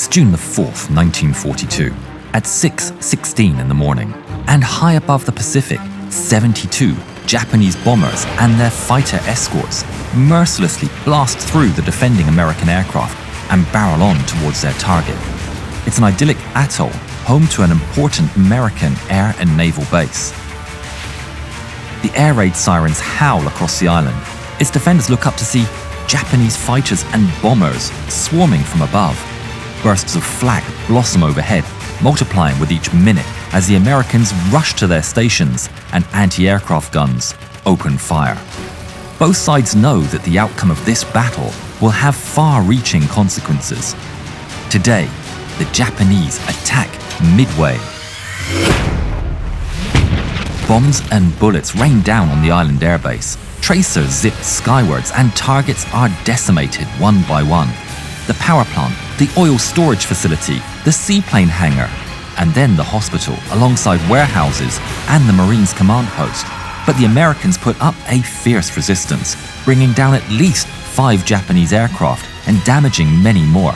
June the 4th, 1942, at 6:16 in the morning, and high above the Pacific, 72 Japanese bombers and their fighter escorts mercilessly blast through the defending American aircraft and barrel on towards their target. It's an idyllic atoll, home to an important American air and naval base. The air raid sirens howl across the island. Its defenders look up to see Japanese fighters and bombers swarming from above. Bursts of flak blossom overhead, multiplying with each minute as the Americans rush to their stations and anti-aircraft guns open fire. Both sides know that the outcome of this battle will have far-reaching consequences. Today, the Japanese attack Midway. Bombs and bullets rain down on the island airbase. Tracers zip skywards and targets are decimated one by one. The power plant, the oil storage facility, the seaplane hangar, and then the hospital alongside warehouses and the Marines command post. But the Americans put up a fierce resistance, bringing down at least 5 Japanese aircraft and damaging many more.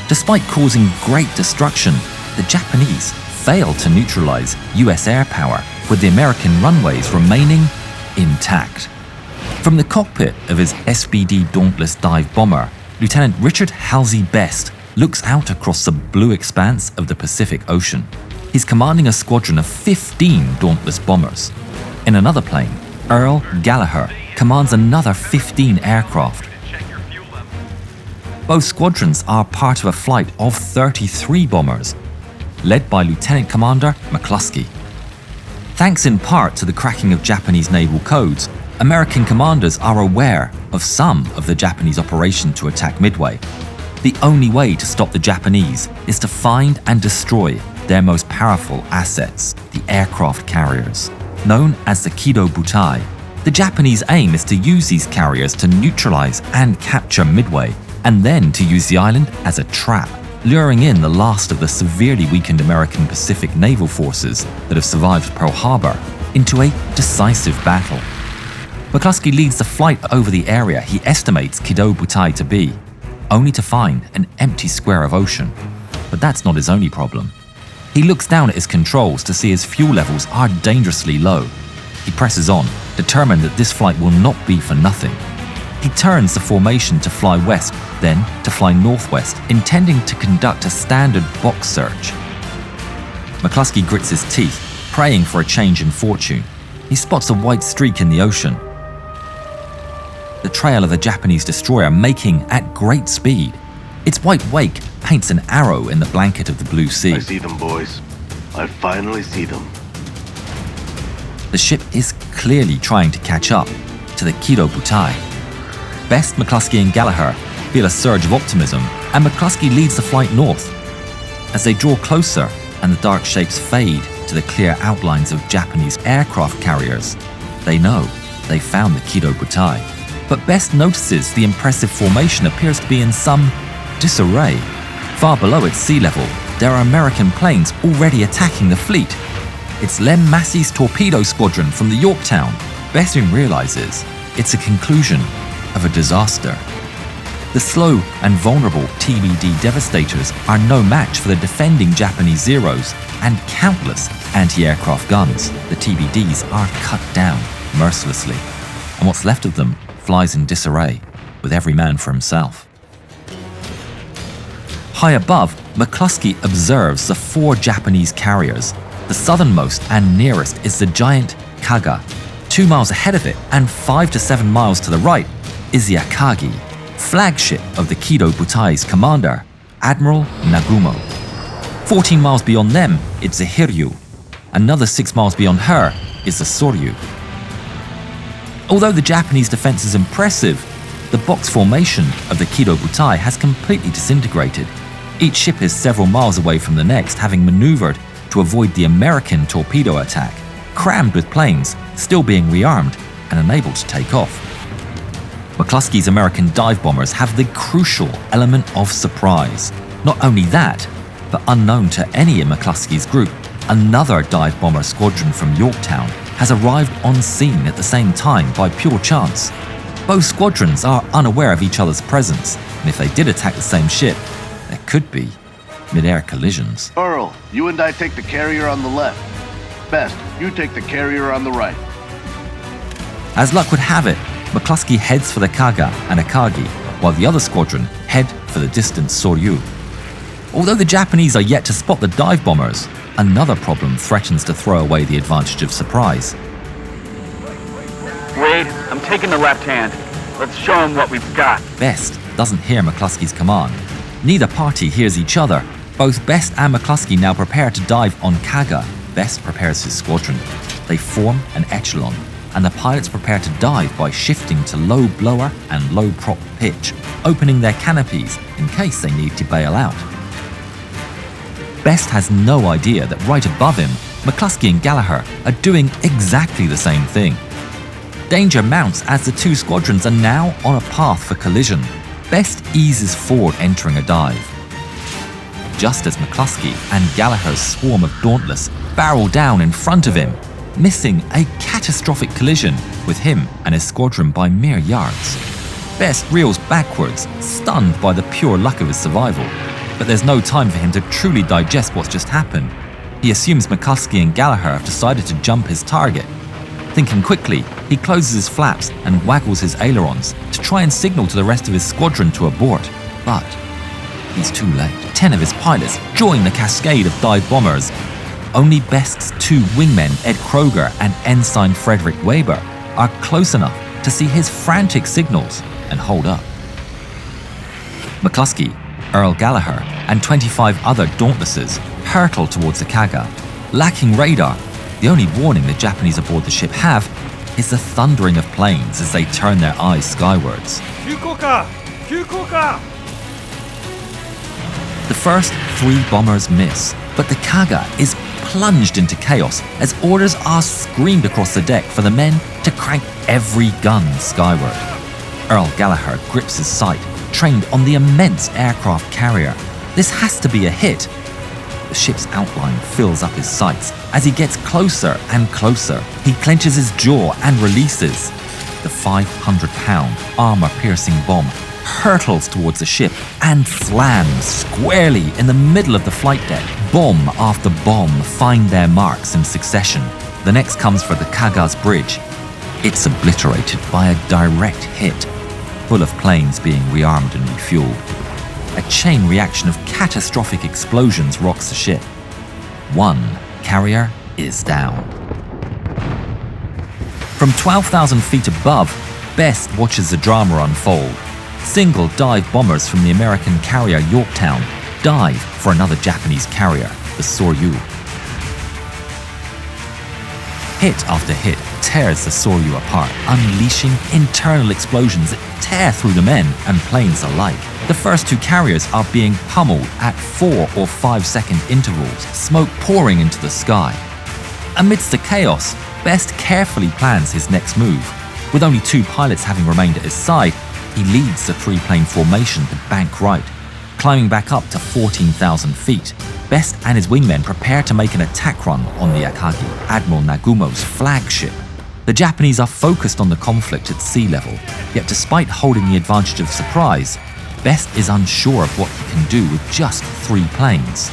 Despite causing great destruction, the Japanese failed to neutralize US air power, with the American runways remaining intact. From the cockpit of his SBD Dauntless dive bomber, Lieutenant Richard Halsey Best looks out across the blue expanse of the Pacific Ocean. He's commanding a squadron of 15 Dauntless bombers. In another plane, Earl Gallaher commands another 15 aircraft. Both squadrons are part of a flight of 33 bombers, led by Lieutenant Commander McClusky. Thanks in part to the cracking of Japanese naval codes, American commanders are aware of some of the Japanese operation to attack Midway. The only way to stop the Japanese is to find and destroy their most powerful assets, the aircraft carriers. Known as the Kidō Butai, the Japanese aim is to use these carriers to neutralize and capture Midway, and then to use the island as a trap, luring in the last of the severely weakened American Pacific naval forces that have survived Pearl Harbor into a decisive battle. McClusky leads the flight over the area he estimates Kidō Butai to be, only to find an empty square of ocean. But that's not his only problem. He looks down at his controls to see his fuel levels are dangerously low. He presses on, determined that this flight will not be for nothing. He turns the formation to fly west, then to fly northwest, intending to conduct a standard box search. McClusky grits his teeth, praying for a change in fortune. He spots a white streak in the ocean, the trail of the Japanese destroyer making at great speed. Its white wake paints an arrow in the blanket of the blue sea. I see them, boys. I finally see them. The ship is clearly trying to catch up to the Kidō Butai. Best, McClusky and Gallaher feel a surge of optimism, and McClusky leads the flight north. As they draw closer and the dark shapes fade to the clear outlines of Japanese aircraft carriers, they know they found the Kidō Butai. But Best notices the impressive formation appears to be in some disarray. Far below its sea level, there are American planes already attacking the fleet. It's Lem Massey's torpedo squadron from the Yorktown. Best soon realizes it's a conclusion of a disaster. The slow and vulnerable TBD Devastators are no match for the defending Japanese Zeros and countless anti-aircraft guns. The TBDs are cut down mercilessly, and what's left of them flies in disarray, with every man for himself. High above, McClusky observes the 4 Japanese carriers. The southernmost and nearest is the giant Kaga. 2 miles ahead of it and 5 to 7 miles to the right is the Akagi, flagship of the Kidō Butai's commander, Admiral Nagumo. 14 miles beyond them, it's the Hiryu. Another 6 miles beyond her is the Soryu. Although the Japanese defense is impressive, the box formation of the Kidō Butai has completely disintegrated. Each ship is several miles away from the next, having maneuvered to avoid the American torpedo attack, crammed with planes, still being rearmed and unable to take off. McClusky's American dive bombers have the crucial element of surprise. Not only that, but unknown to any in McClusky's group, another dive bomber squadron from Yorktown has arrived on scene at the same time by pure chance. Both squadrons are unaware of each other's presence, and if they did attack the same ship, there could be mid-air collisions. Earl, you and I take the carrier on the left. Best, you take the carrier on the right. As luck would have it, McClusky heads for the Kaga and Akagi, while the other squadron head for the distant Soryu. Although the Japanese are yet to spot the dive bombers, another problem threatens to throw away the advantage of surprise. Wade, I'm taking the left hand. Let's show them what we've got. Best doesn't hear McClusky's command. Neither party hears each other. Both Best and McClusky now prepare to dive on Kaga. Best prepares his squadron. They form an echelon, and the pilots prepare to dive by shifting to low blower and low prop pitch, opening their canopies in case they need to bail out. Best has no idea that right above him, McClusky and Gallaher are doing exactly the same thing. Danger mounts as the two squadrons are now on a path for collision. Best eases forward entering a dive. Just as McClusky and Gallaher's swarm of Dauntless barrel down in front of him, missing a catastrophic collision with him and his squadron by mere yards. Best reels backwards, stunned by the pure luck of his survival. But there's no time for him to truly digest what's just happened. He assumes McClusky and Gallaher have decided to jump his target. Thinking quickly, he closes his flaps and waggles his ailerons to try and signal to the rest of his squadron to abort. But he's too late. 10 of his pilots join the cascade of dive bombers. Only Best's two wingmen, Ed Kroger and Ensign Frederick Weber, are close enough to see his frantic signals and hold up. McClusky, Earl Gallaher, and 25 other Dauntlesses hurtle towards the Kaga. Lacking radar, the only warning the Japanese aboard the ship have is the thundering of planes as they turn their eyes skywards. The first 3 bombers miss, but the Kaga is plunged into chaos as orders are screamed across the deck for the men to crank every gun skyward. Earl Gallaher grips his sight, trained on the immense aircraft carrier. This has to be a hit. The ship's outline fills up his sights as he gets closer and closer. He clenches his jaw and releases. The 500-pound armor-piercing bomb hurtles towards the ship and slams squarely in the middle of the flight deck. Bomb after bomb find their marks in succession. The next comes for the Kaga's bridge. It's obliterated by a direct hit, full of planes being rearmed and refueled. A chain reaction of catastrophic explosions rocks the ship. 1 carrier is down. From 12,000 feet above, Best watches the drama unfold. Single dive bombers from the American carrier Yorktown dive for another Japanese carrier, the Soryu. Hit after hit tears the Soryu apart, unleashing internal explosions that tear through the men and planes alike. The first 2 carriers are being pummeled at 4 or 5 second intervals, smoke pouring into the sky. Amidst the chaos, Best carefully plans his next move. With only 2 pilots having remained at his side, he leads the 3-plane formation to bank right. Climbing back up to 14,000 feet, Best and his wingmen prepare to make an attack run on the Akagi, Admiral Nagumo's flagship. The Japanese are focused on the conflict at sea level, yet despite holding the advantage of surprise, Best is unsure of what he can do with just 3 planes.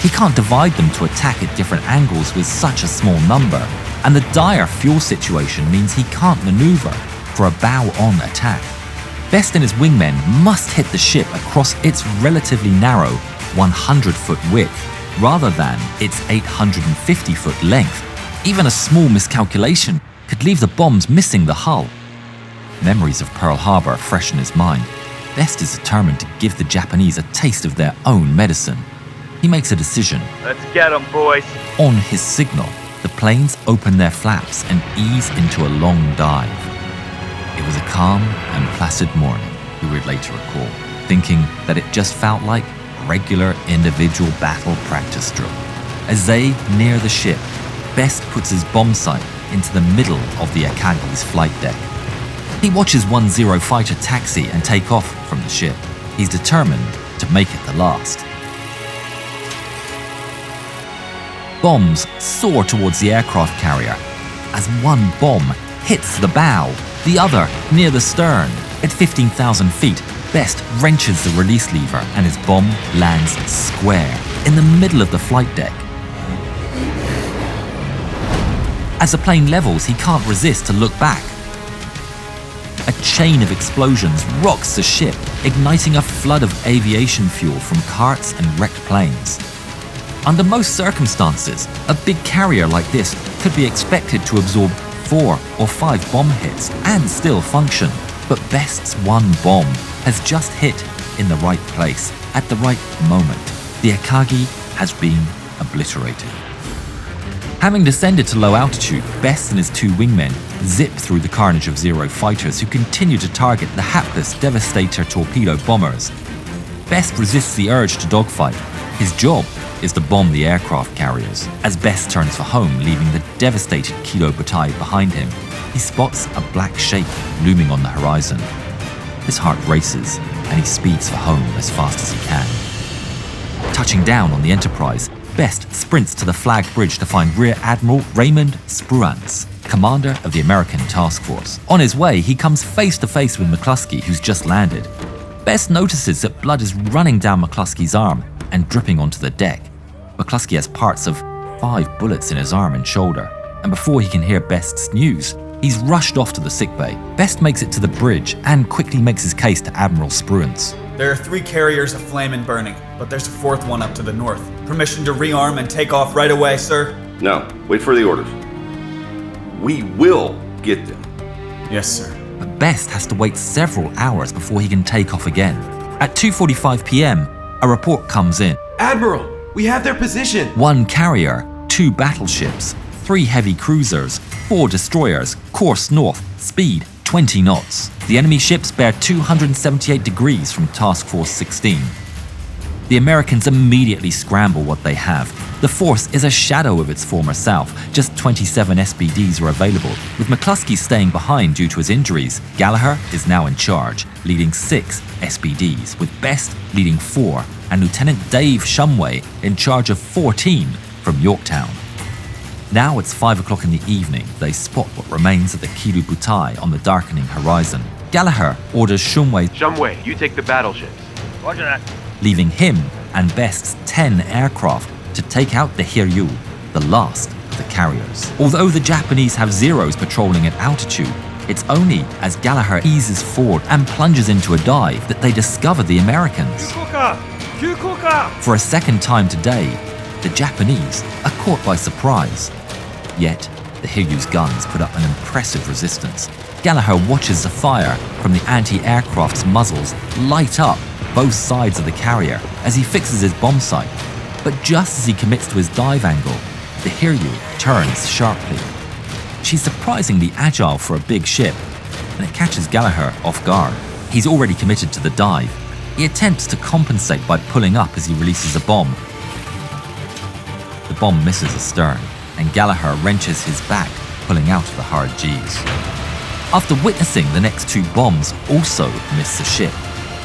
He can't divide them to attack at different angles with such a small number, and the dire fuel situation means he can't maneuver for a bow-on attack. Best and his wingmen must hit the ship across its relatively narrow 100-foot width rather than its 850-foot length. Even a small miscalculation could leave the bombs missing the hull. Memories of Pearl Harbor fresh in his mind. Best is determined to give the Japanese a taste of their own medicine. He makes a decision. Let's get them, boys. On his signal, the planes open their flaps and ease into a long dive. It was a calm and placid morning, he would later recall, thinking that it just felt like regular individual battle practice drill. As they near the ship, Best puts his bomb sight into the middle of the Akagi's flight deck. He watches 1-0 fighter taxi and take off from the ship. He's determined to make it the last. Bombs soar towards the aircraft carrier. As one bomb hits the bow, the other near the stern. At 15,000 feet, Best wrenches the release lever and his bomb lands square in the middle of the flight deck. As the plane levels, he can't resist to look back. A chain of explosions rocks the ship, igniting a flood of aviation fuel from carts and wrecked planes. Under most circumstances, a big carrier like this could be expected to absorb 4 or 5 bomb hits and still function. But Best's one bomb has just hit in the right place at the right moment. The Akagi has been obliterated. Having descended to low altitude, Best and his 2 wingmen zip through the carnage of Zero fighters who continue to target the hapless Devastator torpedo bombers. Best resists the urge to dogfight. His job is to bomb the aircraft carriers. As Best turns for home, leaving the devastated Kidō Butai behind him, he spots a black shape looming on the horizon. His heart races, and he speeds for home as fast as he can. Touching down on the Enterprise, Best sprints to the flag bridge to find Rear Admiral Raymond Spruance, commander of the American task force. On his way, he comes face to face with McClusky, who's just landed. Best notices that blood is running down McClusky's arm and dripping onto the deck. McClusky has parts of 5 bullets in his arm and shoulder, and before he can hear Best's news, he's rushed off to the sickbay. Best makes it to the bridge and quickly makes his case to Admiral Spruance. There are 3 carriers aflame and burning, but there's a 4th one up to the north. Permission to rearm and take off right away, sir? No, wait for the orders. We will get them. Yes, sir. But Best has to wait several hours before he can take off again. At 2:45 p.m., a report comes in. Admiral, we have their position. 1 carrier, 2 battleships, 3 heavy cruisers, 4 destroyers, course north, speed 20 knots. The enemy ships bear 278 degrees from Task Force 16. The Americans immediately scramble what they have. The force is a shadow of its former self. Just 27 SBDs are available, with McClusky staying behind due to his injuries. Gallaher is now in charge, leading 6 SBDs, with Best leading 4, and Lieutenant Dave Shumway in charge of 14 from Yorktown. Now it's 5 o'clock in the evening. They spot what remains of the Kidō Butai on the darkening horizon. Gallaher orders Shumway, you take the battleships. Roger that. leaving him and Best's 10 aircraft to take out the Hiryu, the last of the carriers. Although the Japanese have Zeros patrolling at altitude, it's only as Gallaher eases forward and plunges into a dive that they discover the Americans. For a second time today, the Japanese are caught by surprise. Yet, the Hiryu's guns put up an impressive resistance. Gallaher watches the fire from the anti-aircraft's muzzles light up both sides of the carrier as he fixes his bomb sight. But just as he commits to his dive angle, the Hiryu turns sharply. She's surprisingly agile for a big ship, and it catches Gallaher off guard. He's already committed to the dive. He attempts to compensate by pulling up as he releases a bomb. The bomb misses astern, and Gallaher wrenches his back, pulling out of the hard G's. After witnessing the next 2 bombs also miss the ship,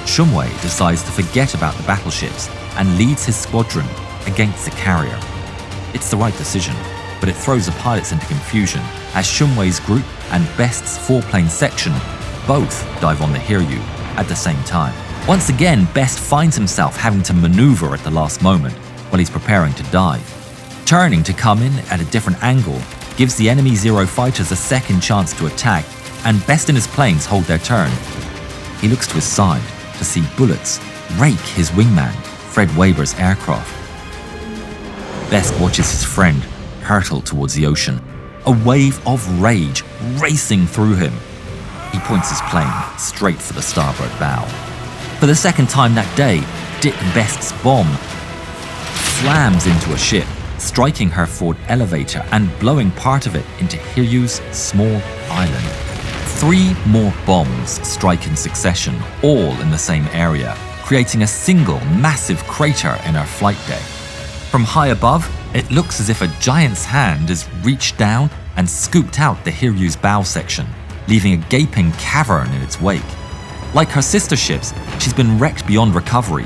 Shumway decides to forget about the battleships and leads his squadron against the carrier. It's the right decision, but it throws the pilots into confusion as Shumway's group and Best's 4-plane section both dive on the Hiryu at the same time. Once again, Best finds himself having to maneuver at the last moment while he's preparing to dive. Turning to come in at a different angle gives the enemy Zero fighters a second chance to attack, and Best and his planes hold their turn. He looks to his side to see bullets rake his wingman, Fred Weber's aircraft. Best watches his friend hurtle towards the ocean, a wave of rage racing through him. He points his plane straight for the starboard bow. For the second time that day, Dick Best's bomb slams into a ship, striking her forward elevator and blowing part of it into Hiryu's small island. 3 more bombs strike in succession, all in the same area, creating a single massive crater in her flight deck. From high above, it looks as if a giant's hand has reached down and scooped out the Hiryu's bow section, leaving a gaping cavern in its wake. Like her sister ships, she's been wrecked beyond recovery.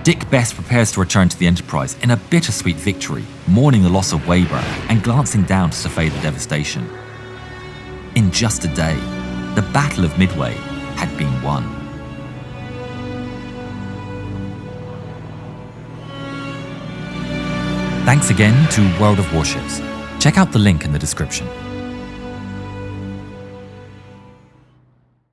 Dick Best prepares to return to the Enterprise in a bittersweet victory, mourning the loss of Weber and glancing down to survey the devastation. In just a day, the Battle of Midway had been won. Thanks again to World of Warships. Check out the link in the description.